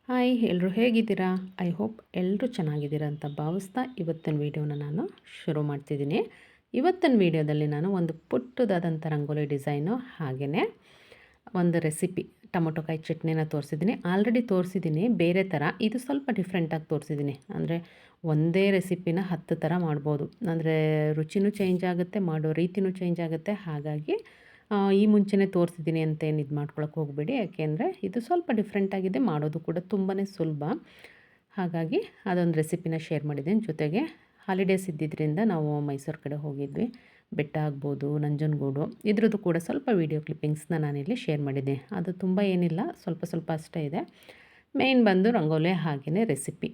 Hi, ಎಲ್ಲರೂ ಹೇಗಿದ್ದೀರಾ? I hope ಎಲ್ಲರೂ ಚೆನ್ನಾಗಿದ್ದೀರಾ ಅಂತ ಭಾವಿಸ್ತಾ ಇವತ್ತಿನ ವೀಡಿಯೋನ ನಾನು ಶುರು ಮಾಡ್ತಿದ್ದೀನಿ. ಇವತ್ತಿನ ವೀಡಿಯೋದಲ್ಲಿ ನಾನು ಒಂದು ಪುಟ್ಟದಾದಂಥ ರಂಗೋಲಿ ಡಿಸೈನು ಹಾಗೆಯೇ ಒಂದು ರೆಸಿಪಿ ಟೊಮೊಟೊಕಾಯಿ ಚಟ್ನಿನ ತೋರಿಸಿದ್ದೀನಿ. ಆಲ್ರೆಡಿ ತೋರಿಸಿದ್ದೀನಿ ಬೇರೆ ಥರ, ಇದು ಸ್ವಲ್ಪ ಡಿಫ್ರೆಂಟಾಗಿ ತೋರಿಸಿದ್ದೀನಿ. ಅಂದರೆ ಒಂದೇ ರೆಸಿಪಿನ 10 ಥರ ಮಾಡ್ಬೋದು. ಅಂದರೆ ರುಚಿನೂ ಚೇಂಜ್ ಆಗುತ್ತೆ, ಮಾಡೋ ರೀತಿಯೂ ಚೇಂಜ್ ಆಗುತ್ತೆ. ಹಾಗಾಗಿ ಈ ಮುಂಚೆನೇ ತೋರಿಸಿದ್ದೀನಿ ಅಂತ ಏನು ಇದು ಮಾಡ್ಕೊಳಕ್ಕೆ ಹೋಗಬೇಡಿ, ಯಾಕೆಂದರೆ ಇದು ಸ್ವಲ್ಪ ಡಿಫ್ರೆಂಟಾಗಿದೆ, ಮಾಡೋದು ಕೂಡ ತುಂಬಾ ಸುಲಭ. ಹಾಗಾಗಿ ಅದೊಂದು ರೆಸಿಪಿನ ಶೇರ್ ಮಾಡಿದ್ದೀನಿ. ಜೊತೆಗೆ ಹಾಲಿಡೇಸ್ ಇದ್ದಿದ್ದರಿಂದ ನಾವು ಮೈಸೂರು ಕಡೆ ಹೋಗಿದ್ವಿ. ಬೆಟ್ಟ ಆಗ್ಬೋದು, ನಂಜನಗೂಡು, ಇದ್ರದ್ದು ಕೂಡ ಸ್ವಲ್ಪ ವೀಡಿಯೋ ಕ್ಲಿಪ್ಪಿಂಗ್ಸ್ನ ನಾನಿಲ್ಲಿ ಶೇರ್ ಮಾಡಿದ್ದೆ. ಅದು ತುಂಬ ಏನಿಲ್ಲ, ಸ್ವಲ್ಪ ಸ್ವಲ್ಪ ಅಷ್ಟೇ ಇದೆ. ಮೇಯ್ನ್ ಬಂದು ರಂಗೋಲಿ ಹಾಗೆಯೇ ರೆಸಿಪಿ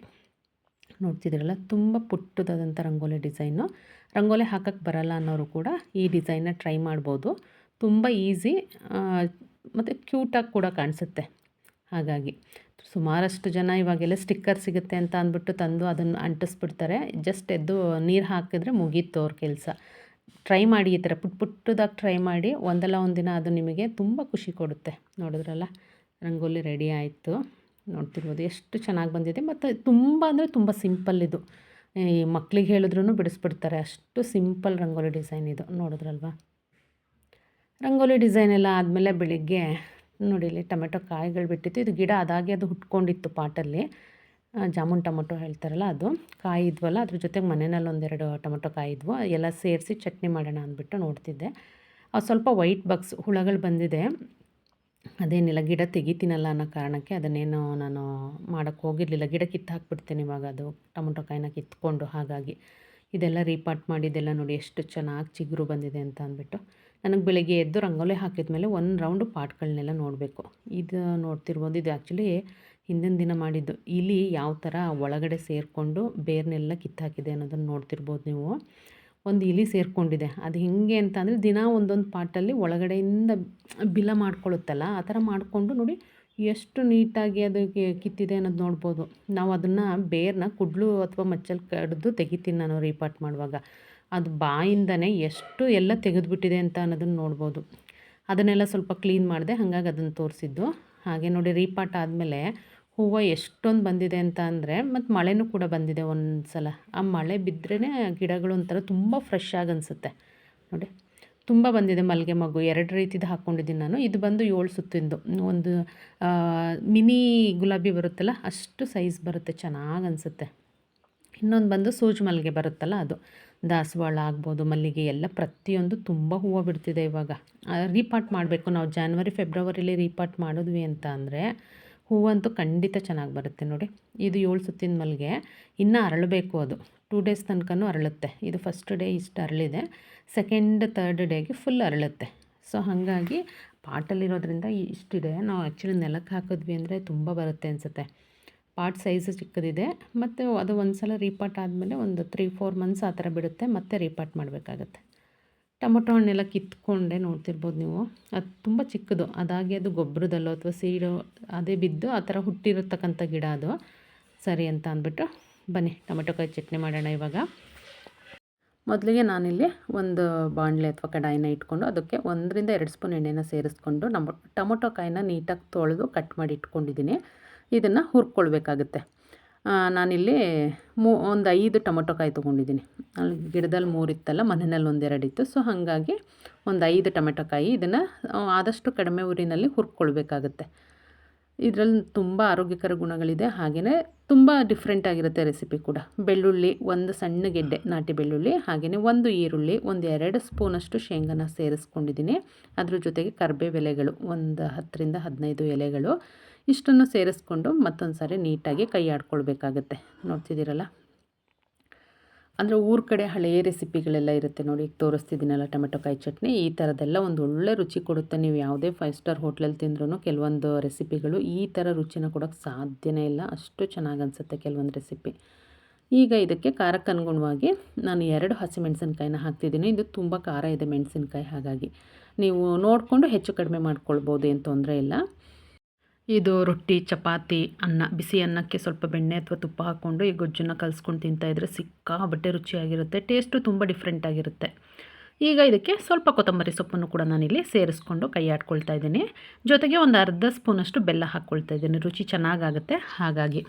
ನೋಡ್ತಿದ್ದೀರಲ್ಲ, ತುಂಬ ಪುಟ್ಟದಾದಂಥ ರಂಗೋಲಿ ಡಿಸೈನು. ರಂಗೋಲಿ ಹಾಕೋಕ್ಕೆ ಬರಲ್ಲ ಅನ್ನೋರು ಕೂಡ ಈ ಡಿಸೈನ್ನ ಟ್ರೈ ಮಾಡ್ಬೋದು. ತುಂಬ ಈಸಿ ಮತ್ತು ಕ್ಯೂಟಾಗಿ ಕೂಡ ಕಾಣಿಸುತ್ತೆ. ಹಾಗಾಗಿ ಸುಮಾರಷ್ಟು ಜನ ಇವಾಗೆಲ್ಲ ಸ್ಟಿಕ್ಕರ್ ಸಿಗುತ್ತೆ ಅಂತ ಅಂದ್ಬಿಟ್ಟು ತಂದು ಅದನ್ನು ಅಂಟಿಸ್ಬಿಡ್ತಾರೆ. ಜಸ್ಟ್ ಎದ್ದು ನೀರು ಹಾಕಿದ್ರೆ ಮುಗೀತು ಅವ್ರ ಕೆಲಸ. ಟ್ರೈ ಮಾಡಿ, ಈ ಥರ ಪುಟ್ಟದಾಗಿ ಟ್ರೈ ಮಾಡಿ, ಒಂದಲ್ಲ ಒಂದಿನ ಅದು ನಿಮಗೆ ತುಂಬ ಖುಷಿ ಕೊಡುತ್ತೆ. ನೋಡಿದ್ರಲ್ಲ, ರಂಗೋಲಿ ರೆಡಿ ಆಯಿತು. ನೋಡ್ತಿರ್ಬೋದು ಎಷ್ಟು ಚೆನ್ನಾಗಿ ಬಂದಿದೆ. ಮತ್ತು ತುಂಬ ಅಂದರೆ ತುಂಬ ಸಿಂಪಲ್ ಇದು. ಈ ಮಕ್ಳಿಗೆ ಹೇಳಿದ್ರೂ ಬಿಡಿಸ್ಬಿಡ್ತಾರೆ, ಅಷ್ಟು ಸಿಂಪಲ್ ರಂಗೋಲಿ ಡಿಸೈನ್ ಇದು. ನೋಡಿದ್ರಲ್ವ, ರಂಗೋಲಿ ಡಿಸೈನ್ ಎಲ್ಲ ಆದಮೇಲೆ ಬೆಳಿಗ್ಗೆ ನೋಡಿ ಇಲ್ಲಿ ಟೊಮೆಟೊ ಕಾಯಿಗಳು ಬಿಟ್ಟಿತ್ತು. ಇದು ಗಿಡ ಅದಾಗೆ ಅದು ಹುಟ್ಕೊಂಡಿತ್ತು ಪಾಟಲ್ಲಿ. ಜಾಮೂನ್ ಟೊಮೊಟೊ ಹೇಳ್ತಾರಲ್ಲ, ಅದು ಕಾಯಿ ಇದ್ವಲ್ಲ, ಅದ್ರ ಜೊತೆಗೆ ಮನೆಯಲ್ಲಿ ಒಂದೆರಡು ಟೊಮೊಟೊ ಕಾಯಿ ಇದ್ವು. ಎಲ್ಲ ಸೇರಿಸಿ ಚಟ್ನಿ ಮಾಡೋಣ ಅಂದ್ಬಿಟ್ಟು ನೋಡ್ತಿದ್ದೆ. ಅದು ಸ್ವಲ್ಪ ವೈಟ್ ಬಗ್ಸ್ ಹುಳಗಳು ಬಂದಿದೆ. ಅದೇನಿಲ್ಲ, ಗಿಡ ತೆಗಿತೀನಲ್ಲ ಅನ್ನೋ ಕಾರಣಕ್ಕೆ ಅದನ್ನೇನು ನಾನು ಮಾಡೋಕ್ಕೆ ಹೋಗಿರಲಿಲ್ಲ. ಗಿಡ ಕಿತ್ತು ಹಾಕ್ಬಿಡ್ತೇನೆ ಇವಾಗ, ಅದು ಟೊಮೊಟೊ ಕಾಯಿನ ಕಿತ್ಕೊಂಡು. ಹಾಗಾಗಿ ಇದೆಲ್ಲ ರೀಪಾಟ್ ಮಾಡಿದ್ದೆಲ್ಲ ನೋಡಿ ಎಷ್ಟು ಚೆನ್ನಾಗಿ ಚಿಗುರು ಬಂದಿದೆ ಅಂತ ಅಂದ್ಬಿಟ್ಟು. ನನಗೆ ಬೆಳಗ್ಗೆ ಎದ್ದು ರಂಗೋಲಿ ಹಾಕಿದ ಮೇಲೆ ಒಂದು ರೌಂಡು ಪಾಟ್ಗಳನ್ನೆಲ್ಲ ನೋಡಬೇಕು. ಇದು ನೋಡ್ತಿರ್ಬೋದು, ಇದು ಆ್ಯಕ್ಚುಲಿ ಹಿಂದಿನ ದಿನ ಮಾಡಿದ್ದು. ಇಲಿ ಯಾವ ಥರ ಒಳಗಡೆ ಸೇರಿಕೊಂಡು ಬೇರ್ನೆಲ್ಲ ಕಿತ್ತಾಕಿದೆ ಅನ್ನೋದನ್ನು ನೋಡ್ತಿರ್ಬೋದು ನೀವು. ಒಂದು ಇಲಿ ಸೇರಿಕೊಂಡಿದೆ. ಅದು ಹೆಂಗೆ ಅಂತ ಅಂದರೆ, ದಿನ ಒಂದೊಂದು ಪಾಟಲ್ಲಿ ಒಳಗಡೆಯಿಂದ ಬಿಲ ಮಾಡ್ಕೊಳ್ಳುತ್ತಲ್ಲ, ಆ ಥರ ಮಾಡಿಕೊಂಡು ನೋಡಿ ಎಷ್ಟು ನೀಟಾಗಿ ಅದಕ್ಕೆ ಕಿತ್ತಿದೆ ಅನ್ನೋದು ನೋಡ್ಬೋದು. ನಾವು ಅದನ್ನು ಬೇರ್ನ ಕುಡ್ಲು ಅಥವಾ ಮಚ್ಚಲ್ಲಿ ಕಡಿದು ತೆಗಿತೀನಿ ನಾನು ರೀಪಾಟ್ ಮಾಡುವಾಗ. ಅದು ಬಾಯಿಂದನೇ ಎಷ್ಟು ಎಲ್ಲ ತೆಗೆದುಬಿಟ್ಟಿದೆ ಅಂತ ಅನ್ನೋದನ್ನು ನೋಡ್ಬೋದು. ಅದನ್ನೆಲ್ಲ ಸ್ವಲ್ಪ ಕ್ಲೀನ್ ಮಾಡಿದೆ, ಹಾಗಾಗಿ ಅದನ್ನು ತೋರಿಸಿದ್ದು. ಹಾಗೆ ನೋಡಿ, ರೀಪಾಟ್ ಆದಮೇಲೆ ಹೂವು ಎಷ್ಟೊಂದು ಬಂದಿದೆ ಅಂತ ಅಂದರೆ, ಮತ್ತು ಮಳೆನೂ ಕೂಡ ಬಂದಿದೆ ಒಂದು ಸಲ. ಆ ಮಳೆ ಬಿದ್ರೇ ಗಿಡಗಳು ಒಂಥರ ತುಂಬ ಫ್ರೆಶ್ ಆಗಿ ಅನಿಸುತ್ತೆ. ನೋಡಿ, ತುಂಬ ಬಂದಿದೆ. ಮಲ್ಲಿಗೆ ಮಗು 2 ರೀತಿದು ಹಾಕ್ಕೊಂಡಿದ್ದೀನಿ ನಾನು. ಇದು ಬಂದು 7 ಸುತ್ತಿಂದು, ಒಂದು ಮಿನಿ ಗುಲಾಬಿ ಬರುತ್ತಲ್ಲ ಅಷ್ಟು ಸೈಜ್ ಬರುತ್ತೆ, ಚೆನ್ನಾಗಿ ಅನಿಸುತ್ತೆ. ಇನ್ನೊಂದು ಬಂದು ಸೂಜಿ ಮಲ್ಲಿಗೆ ಬರುತ್ತಲ್ಲ, ಅದು ದಾಸವಾಳ ಆಗ್ಬೋದು, ಮಲ್ಲಿಗೆ ಎಲ್ಲ ಪ್ರತಿಯೊಂದು ತುಂಬ ಹೂವು ಬಿಡ್ತಿದೆ ಇವಾಗ. ರೀಪಾಟ್ ಮಾಡಬೇಕು ನಾವು. ಜಾನ್ವರಿ ಫೆಬ್ರವರಿಲಿ ರೀಪಾಟ್ ಮಾಡಿದ್ವಿ ಅಂತ ಅಂದರೆ ಹೂವಂತೂ ಖಂಡಿತ ಚೆನ್ನಾಗಿ ಬರುತ್ತೆ. ನೋಡಿ, ಇದು 7 ಸುತ್ತಿನ ಮಲ್ಲಿಗೆ. ಇನ್ನೂ ಅರಳಬೇಕು, ಅದು 2 ಡೇಸ್ ತನಕನೂ ಅರಳುತ್ತೆ. ಇದು ಫಸ್ಟ್ ಡೇ ಇಷ್ಟು ಅರಳಿದೆ, ಸೆಕೆಂಡ್ ಥರ್ಡ್ ಡೇಗೆ ಫುಲ್ ಅರಳುತ್ತೆ. ಸೊ ಹಾಗಾಗಿ ಪಾಟಲ್ಲಿರೋದ್ರಿಂದ ಇಷ್ಟಿದೆ. ನಾವು ಆ್ಯಕ್ಚುಲಿ ನೆಲಕ್ಕೆ ಹಾಕಿದ್ವಿ ಅಂದರೆ ತುಂಬ ಬರುತ್ತೆ ಅನಿಸುತ್ತೆ. ಪಾಟ್ ಸೈಜು ಚಿಕ್ಕದಿದೆ. ಮತ್ತು ಅದು ಒಂದು ಸಲ ರೀಪಾಟ್ ಆದಮೇಲೆ ಒಂದು 3-4 ಮಂತ್ಸ್ ಆ ಥರ ಬಿಡುತ್ತೆ, ಮತ್ತೆ ರೀಪಾಟ್ ಮಾಡಬೇಕಾಗತ್ತೆ. ಟೊಮೊಟೊ ಹಣ್ಣೆಲ್ಲ ಕಿತ್ಕೊಂಡೆ ನೋಡ್ತಿರ್ಬೋದು ನೀವು. ಅದು ತುಂಬ ಚಿಕ್ಕದು, ಅದಾಗಿ ಅದು ಗೊಬ್ಬರದಲ್ಲೋ ಅಥವಾ ಸೀಡೋ ಅದೇ ಬಿದ್ದು ಆ ಥರ ಹುಟ್ಟಿರತಕ್ಕಂಥ ಗಿಡ ಅದು. ಸರಿ ಅಂತ ಅಂದ್ಬಿಟ್ಟು ಬನ್ನಿ ಟೊಮೊಟೊಕಾಯಿ ಚಟ್ನಿ ಮಾಡೋಣ ಇವಾಗ. ಮೊದಲಿಗೆ ನಾನಿಲ್ಲಿ ಒಂದು ಬಾಣಲೆ ಅಥವಾ ಕಡಾಯಿನ ಇಟ್ಕೊಂಡು ಅದಕ್ಕೆ 1-2 ಸ್ಪೂನ್ ಎಣ್ಣೆನ ಸೇರಿಸ್ಕೊಂಡು ಟೊಮೊಟೊ ಕಾಯಿನ ನೀಟಾಗಿ ತೊಳೆದು ಕಟ್ ಮಾಡಿ ಇಟ್ಕೊಂಡಿದ್ದೀನಿ. ಇದನ್ನು ಹುರ್ಕೊಳ್ಬೇಕಾಗುತ್ತೆ. ನಾನಿಲ್ಲಿ ಒಂದು 5 ಟೊಮೊಟೊ ಕಾಯಿ ತೊಗೊಂಡಿದ್ದೀನಿ. ಅಲ್ಲಿ ಗಿಡದಲ್ಲಿ 3 ಇತ್ತಲ್ಲ, ಮನೆಯಲ್ಲಿ 1-2 ಇತ್ತು. ಸೊ ಹಾಗಾಗಿ ಒಂದು 5 ಟೊಮೆಟೊ ಕಾಯಿ. ಇದನ್ನು ಆದಷ್ಟು ಕಡಿಮೆ ಉರಿನಲ್ಲಿ ಹುರ್ಕೊಳ್ಬೇಕಾಗುತ್ತೆ. ಇದರಲ್ಲಿ ತುಂಬ ಆರೋಗ್ಯಕರ ಗುಣಗಳಿದೆ, ಹಾಗೆಯೇ ತುಂಬ ಡಿಫ್ರೆಂಟಾಗಿರುತ್ತೆ ರೆಸಿಪಿ ಕೂಡ. ಬೆಳ್ಳುಳ್ಳಿ, ಒಂದು ಸಣ್ಣ ಗೆಡ್ಡೆ ನಾಟಿ ಬೆಳ್ಳುಳ್ಳಿ, ಹಾಗೆಯೇ 1 ಈರುಳ್ಳಿ, 2 ಸ್ಪೂನಷ್ಟು ಶೇಂಗಾನ ಸೇರಿಸ್ಕೊಂಡಿದ್ದೀನಿ. ಅದ್ರ ಜೊತೆಗೆ ಕರಿಬೇವು ಎಲೆಗಳು ಒಂದು 10-15 ಎಲೆಗಳು, ಇಷ್ಟನ್ನು ಸೇರಿಸ್ಕೊಂಡು ಮತ್ತೊಂದು ಸಾರಿ ನೀಟಾಗಿ ಕೈ ಆಡ್ಕೊಳ್ಬೇಕಾಗತ್ತೆ. ನೋಡ್ತಿದ್ದೀರಲ್ಲ, ಅಂದರೆ ಊರ ಕಡೆ ಹಳೆಯ ರೆಸಿಪಿಗಳೆಲ್ಲ ಇರುತ್ತೆ ನೋಡಿ. ಈಗ ತೋರಿಸ್ತಿದ್ದೀನಲ್ಲ ಟೊಮೆಟೊ ಕಾಯಿ ಚಟ್ನಿ, ಈ ಥರದ್ದೆಲ್ಲ ಒಂದು ಒಳ್ಳೆ ರುಚಿ ಕೊಡುತ್ತೆ. ನೀವು ಯಾವುದೇ 5 ಸ್ಟಾರ್ ಹೋಟ್ಲಲ್ಲಿ ತಿಂದ್ರೂ ಕೆಲವೊಂದು ರೆಸಿಪಿಗಳು ಈ ಥರ ರುಚಿನ ಕೊಡೋಕ್ಕೆ ಸಾಧ್ಯನೇ ಇಲ್ಲ. ಅಷ್ಟು ಚೆನ್ನಾಗಿ ಅನಿಸುತ್ತೆ ಕೆಲವೊಂದು ರೆಸಿಪಿ. ಈಗ ಇದಕ್ಕೆ ಖಾರಕ್ಕೆ ಅನುಗುಣವಾಗಿ ನಾನು 2 ಹಸಿಮೆಣಸಿನ್ಕಾಯಿನ ಹಾಕ್ತಿದ್ದೀನಿ. ಇದು ತುಂಬ ಖಾರ ಇದೆ ಮೆಣಸಿನ್ಕಾಯಿ, ಹಾಗಾಗಿ ನೀವು ನೋಡಿಕೊಂಡು ಹೆಚ್ಚು ಕಡಿಮೆ ಮಾಡ್ಕೊಳ್ಬೋದು, ಏನು ತೊಂದರೆ ಇಲ್ಲ. ಇದು ರೊಟ್ಟಿ, ಚಪಾತಿ, ಅನ್ನ, ಬಿಸಿ ಅನ್ನಕ್ಕೆ ಸ್ವಲ್ಪ ಬೆಣ್ಣೆ ಅಥವಾ ತುಪ್ಪ ಹಾಕ್ಕೊಂಡು ಈ ಗೊಜ್ಜನ್ನು ಕಲಿಸ್ಕೊಂಡು ತಿಂತಾಯಿದ್ರೆ ಸಿಕ್ಕಾಪಟ್ಟೆ ರುಚಿಯಾಗಿರುತ್ತೆ. ಟೇಸ್ಟು ತುಂಬ ಡಿಫ್ರೆಂಟಾಗಿರುತ್ತೆ. ಈಗ ಇದಕ್ಕೆ ಸ್ವಲ್ಪ ಕೊತ್ತಂಬರಿ ಸೊಪ್ಪನ್ನು ಕೂಡ ನಾನಿಲ್ಲಿ ಸೇರಿಸ್ಕೊಂಡು ಕೈ ಆಡ್ಕೊಳ್ತಾ ಇದ್ದೀನಿ. ಜೊತೆಗೆ ಒಂದು ಅರ್ಧ ಸ್ಪೂನಷ್ಟು ಬೆಲ್ಲ ಹಾಕ್ಕೊಳ್ತಾ ಇದ್ದೀನಿ, ರುಚಿ ಚೆನ್ನಾಗಾಗುತ್ತೆ ಹಾಗಾಗಿ.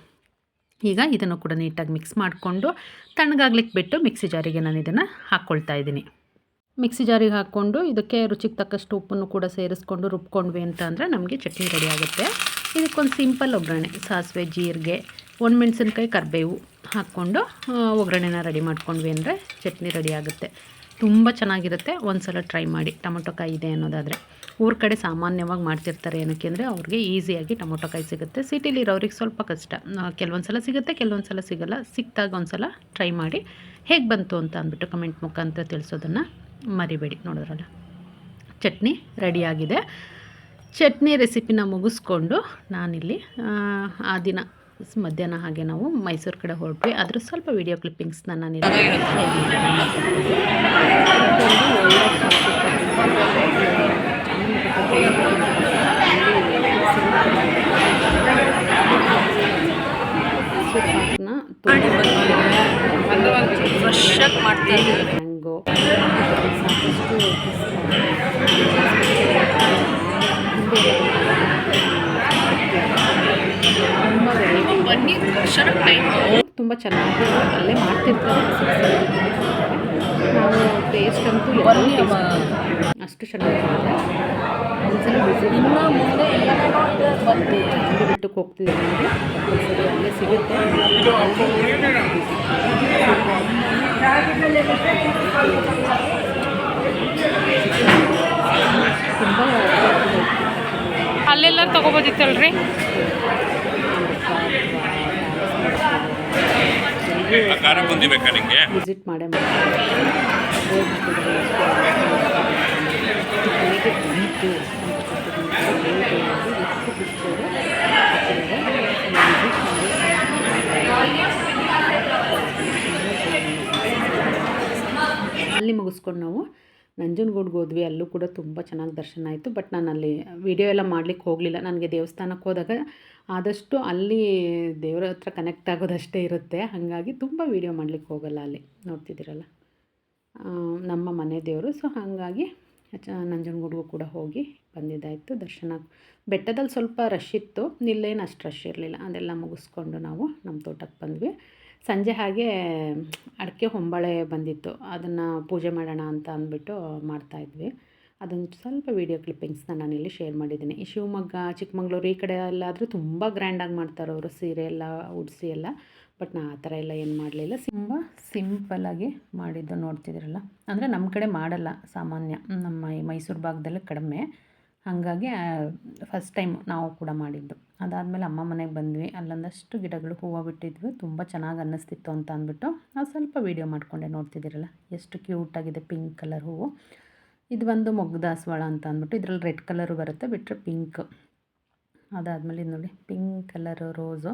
ಈಗ ಇದನ್ನು ಕೂಡ ನೀಟಾಗಿ ಮಿಕ್ಸ್ ಮಾಡಿಕೊಂಡು ತಣ್ಣಗಾಗ್ಲಿಕ್ಕೆ ಬಿಟ್ಟು ಮಿಕ್ಸಿ ಜಾರಿಗೆ ನಾನು ಇದನ್ನು ಹಾಕ್ಕೊಳ್ತಾ ಇದ್ದೀನಿ. ಮಿಕ್ಸಿ ಜಾರಿಗೆ ಹಾಕ್ಕೊಂಡು ಇದಕ್ಕೆ ರುಚಿಗೆ ತಕ್ಕಷ್ಟು ಉಪ್ಪನ್ನು ಕೂಡ ಸೇರಿಸ್ಕೊಂಡು ರುಬ್ಕೊಂಡ್ವಿ ಅಂತ ಅಂದರೆ ನಮಗೆ ಚಟ್ನಿ ರೆಡಿ ಆಗುತ್ತೆ. ಇದಕ್ಕೊಂದು ಸಿಂಪಲ್ ಒಗ್ಗರಣೆ, ಸಾಸಿವೆ, ಜೀರಿಗೆ, ಒಣಮೆಣಸಿನ್ಕಾಯಿ, ಕರಿಬೇವು ಹಾಕ್ಕೊಂಡು ಒಗ್ಗರಣೆನ ರೆಡಿ ಮಾಡ್ಕೊಂಡ್ವಿ ಅಂದರೆ ಚಟ್ನಿ ರೆಡಿ ಆಗುತ್ತೆ. ತುಂಬ ಚೆನ್ನಾಗಿರುತ್ತೆ. ಒಂದು ಸಲ ಟ್ರೈ ಮಾಡಿ, ಟೊಮೊಟೊ ಕಾಯಿ ಇದೆ ಅನ್ನೋದಾದರೆ. ಊರ ಕಡೆ ಸಾಮಾನ್ಯವಾಗಿ ಮಾಡ್ತಿರ್ತಾರೆ, ಏನಕ್ಕೆ ಅಂದರೆ ಅವ್ರಿಗೆ ಈಸಿಯಾಗಿ ಟೊಮೊಟೊ ಕಾಯಿ ಸಿಗುತ್ತೆ. ಸಿಟಿಲಿರೋರಿಗೆ ಸ್ವಲ್ಪ ಕಷ್ಟ. ಕೆಲವೊಂದು ಸಲ ಸಿಗುತ್ತೆ, ಕೆಲವೊಂದು ಸಲ ಸಿಗೋಲ್ಲ. ಸಿಕ್ಕಿದಾಗ ಒಂದು ಸಲ ಟ್ರೈ ಮಾಡಿ ಹೇಗೆ ಬಂತು ಅಂತ ಅಂದ್ಬಿಟ್ಟು ಕಮೆಂಟ್ ಮುಖಾಂತರ ತಿಳಿಸೋದನ್ನು ಮರಿಬೇಡಿ. ನೋಡಿದ್ರಲ್ಲ, ಚಟ್ನಿ ರೆಡಿಯಾಗಿದೆ. ಚಟ್ನಿ ರೆಸಿಪಿನ ಮುಗಿಸ್ಕೊಂಡು ನಾನಿಲ್ಲಿ ಆ ದಿನ ಮಧ್ಯಾಹ್ನ ಹಾಗೆ ನಾವು ಮೈಸೂರು ಕಡೆ ಹೊರಟ್ವಿ. ಅದ್ರ ಸ್ವಲ್ಪ ವಿಡಿಯೋ ಕ್ಲಿಪ್ಪಿಂಗ್ಸ್ನ ನಾನಿಲ್ಲಿ ಫ್ರೆಶಾಗಿ ಮಾಡ್ತಾರೆ. ಮ್ಯಾಂಗೋ ತುಂಬ ಚೆನ್ನಾಗಿ ಅಲ್ಲೇ ಮಾಡ್ತಿರ್ತಾರೆ. ನಾವು ಟೇಸ್ಟ್ ಅಂತೂ ಅಷ್ಟು ಚೆನ್ನಾಗಿರುತ್ತೆ. ಒಂದ್ಸಲ ಇನ್ನು ಮುಂದೆ ಬಿಟ್ಟಕ್ಕೆ ಹೋಗ್ತಿದ್ದೀವಿ ಅಂದರೆ ಅಲ್ಲೇ ಸಿಗುತ್ತೆ. ತುಂಬ ಅಲ್ಲೆಲ್ಲ ತೊಗೋಬೋದಿತ್ತಲ್ರಿ. ವಿಸಿಟ್ ಮಾಡೇ ಅಲ್ಲಿ ಮುಗಿಸ್ಕೊಂಡು ನಾವು ನಂಜನಗೂಡ್ಗೆ ಹೋದ್ವಿ. ಅಲ್ಲೂ ಕೂಡ ತುಂಬ ಚೆನ್ನಾಗಿ ದರ್ಶನ ಆಯಿತು. ಬಟ್ ನಾನು ಅಲ್ಲಿ ವಿಡಿಯೋ ಎಲ್ಲ ಮಾಡಲಿಕ್ಕೆ ಹೋಗಲಿಲ್ಲ. ನನಗೆ ದೇವಸ್ಥಾನಕ್ಕೆ ಹೋದಾಗ ಆದಷ್ಟು ಅಲ್ಲಿ ದೇವರ ಹತ್ರ ಕನೆಕ್ಟ್ ಆಗೋದಷ್ಟೇ ಇರುತ್ತೆ. ಹಾಗಾಗಿ ತುಂಬ ವಿಡಿಯೋ ಮಾಡಲಿಕ್ಕೆ ಹೋಗಲ್ಲ. ಅಲ್ಲಿ ನೋಡ್ತಿದ್ದೀರಲ್ಲ ನಮ್ಮ ಮನೆ ದೇವರು. ಸೊ ಹಾಗಾಗಿ ನಂಜನಗೂಡ್ಗೂ ಕೂಡ ಹೋಗಿ ಬಂದಿದ್ದಾಯಿತು. ದರ್ಶನ ಬೆಟ್ಟದಲ್ಲಿ ಸ್ವಲ್ಪ ರಶ್ ಇತ್ತು, ಇಲ್ಲೇನು ಅಷ್ಟು ರಶ್ ಇರಲಿಲ್ಲ. ಅದೆಲ್ಲ ಮುಗಿಸ್ಕೊಂಡು ನಾವು ನಮ್ಮ ತೋಟಕ್ಕೆ ಬಂದ್ವಿ. ಸಂಜೆ ಹಾಗೆ ಅಡಿಕೆ ಹೊಂಬಾಳೆ ಬಂದಿತ್ತು, ಅದನ್ನು ಪೂಜೆ ಮಾಡೋಣ ಅಂತ ಅಂದ್ಬಿಟ್ಟು ಮಾಡ್ತಾಯಿದ್ವಿ. ಅದೊಂದು ಸ್ವಲ್ಪ ವೀಡಿಯೋ ಕ್ಲಿಪ್ಪಿಂಗ್ಸ್ನ ನಾನಿಲ್ಲಿ ಶೇರ್ ಮಾಡಿದ್ದೀನಿ. ಈ ಶಿವಮೊಗ್ಗ, ಚಿಕ್ಕಮಂಗ್ಳೂರು ಈ ಕಡೆ ಎಲ್ಲಾದರೂ ತುಂಬ ಗ್ರ್ಯಾಂಡಾಗಿ ಮಾಡ್ತಾರೆ ಅವರು, ಸೀರೆ ಎಲ್ಲ ಉಡಿಸಿ ಎಲ್ಲ. ಬಟ್ ನಾ ಆ ಥರ ಎಲ್ಲ ಏನು ಮಾಡಲಿಲ್ಲ, ತುಂಬ ಸಿಂಪಲ್ಲಾಗಿ ಮಾಡಿದ್ದು ನೋಡ್ತಿದ್ದೀರಲ್ಲ. ಅಂದರೆ ನಮ್ಮ ಕಡೆ ಮಾಡಲ್ಲ ಸಾಮಾನ್ಯ, ನಮ್ಮ ಈ ಮೈಸೂರು ಭಾಗದಲ್ಲಿ ಕಡಿಮೆ. ಹಾಗಾಗಿ ಫಸ್ಟ್ ಟೈಮ್ ನಾವು ಕೂಡ ಮಾಡಿದ್ದು. ಅದಾದಮೇಲೆ ಅಮ್ಮ ಮನೆಗೆ ಬಂದ್ವಿ. ಅಲ್ಲೊಂದಷ್ಟು ಗಿಡಗಳು ಹೂವು ಬಿಟ್ಟಿದ್ವಿ, ತುಂಬ ಚೆನ್ನಾಗಿ ಅನ್ನಿಸ್ತಿತ್ತು ಅಂತ ಅಂದ್ಬಿಟ್ಟು ನಾವು ಸ್ವಲ್ಪ ವೀಡಿಯೋ ಮಾಡಿಕೊಂಡೆ. ನೋಡ್ತಿದ್ದೀರಲ್ಲ ಎಷ್ಟು ಕ್ಯೂಟಾಗಿದೆ, ಪಿಂಕ್ ಕಲರ್ ಹೂವು. ಇದು ಒಂದು ಮೊಗ್ಗು ದಾಸವಾಳ ಅಂತ ಅಂದ್ಬಿಟ್ಟು, ಇದರಲ್ಲಿ ರೆಡ್ ಕಲರು ಬರುತ್ತೆ, ಬಿಟ್ಟರೆ ಪಿಂಕ್. ಅದಾದಮೇಲೆ ಇದು ನೋಡಿ ಪಿಂಕ್ ಕಲರು ರೋಸು.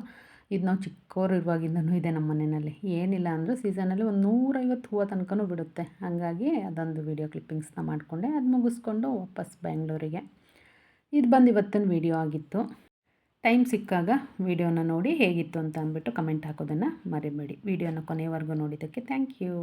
ಇದು ನಾವು ಚಿಕ್ಕವರು ಇರುವಾಗಿಂದನೂ ಇದೆ ನಮ್ಮ ಮನೆಯಲ್ಲಿ. ಏನಿಲ್ಲ ಅಂದರೂ ಸೀಸನಲ್ಲಿ ಒಂದು 150 ಹೂವು ತನಕನೂ ಬಿಡುತ್ತೆ. ಹಾಗಾಗಿ ಅದೊಂದು ವೀಡಿಯೋ ಕ್ಲಿಪ್ಪಿಂಗ್ಸ್ನ ಮಾಡಿಕೊಂಡೆ. ಅದು ಮುಗಿಸ್ಕೊಂಡು ವಾಪಸ್ ಬೆಂಗಳೂರಿಗೆ. ಇದು ಬಂದು ಇವತ್ತಿನ ವೀಡಿಯೋ ಆಗಿತ್ತು. ಟೈಮ್ ಸಿಕ್ಕಾಗ ವೀಡಿಯೋನ ನೋಡಿ ಹೇಗಿತ್ತು ಅಂತ ಅಂದ್ಬಿಟ್ಟು ಕಮೆಂಟ್ ಹಾಕೋದನ್ನು ಮರಿಬೇಡಿ. ವೀಡಿಯೋನ ಕೊನೆಯವರೆಗೂ ನೋಡಿದ್ದಕ್ಕೆ ಥ್ಯಾಂಕ್ ಯು.